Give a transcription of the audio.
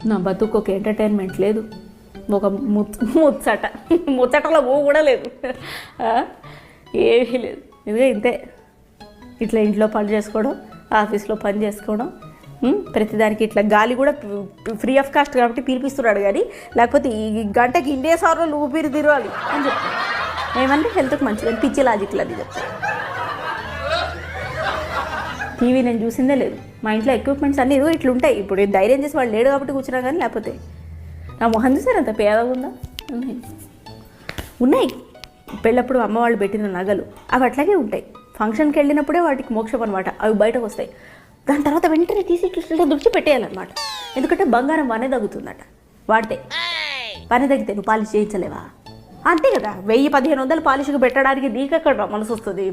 నా బతుకు ఒక ఎంటర్టైన్మెంట్ లేదు, ఒక ముచ్చటలో ఊ కూడా లేదు, ఏమీ లేదు. ఇదిగా ఇంతే, ఇట్లా ఇంట్లో పని చేసుకోవడం, ఆఫీస్లో పని చేసుకోవడం, ప్రతిదానికి ఇట్లా గాలి కూడా ఫ్రీ ఆఫ్ కాస్ట్ కాబట్టి పీలిపిస్తున్నాడు. కానీ లేకపోతే ఈ గంటకి ఇండియా సార్లు ఊపిరి తిరగాలి అని చెప్తాను. ఏమంటే హెల్త్కి మంచిది, పిచ్చి లాజిక్లు అది చెప్తాను. టీవీ నేను చూసిందే లేదు. మా ఇంట్లో ఎక్విప్మెంట్స్ అన్నీ ఇదిగో ఇట్లా ఉంటాయి. ఇప్పుడు ధైర్యం చేసి వాళ్ళు లేడు కాబట్టి కూర్చున్నా కానీ, లేకపోతే నా మొహం చూసారు అంత పేదగా ఉందా. ఉన్నాయి పెళ్ళప్పుడు అమ్మ వాళ్ళు పెట్టిన నగలు, అవి అట్లాగే ఉంటాయి. ఫంక్షన్కి వెళ్ళినప్పుడే వాటికి మోక్షం అనమాట, అవి బయటకు వస్తాయి. దాని తర్వాత వెంటనే తీసి ఇట్లా దుడిచి పెట్టేయాలన్నమాట. ఎందుకంటే బంగారం వనే తగ్గుతుందట వాడితే. వనే తగ్గితే నువ్వు పాలిష్ చేయించలేవా? అంతే కదా, 1000-1500 పాలిష్కి పెట్టడానికి నీకెక్కడ మనసు వస్తుంది.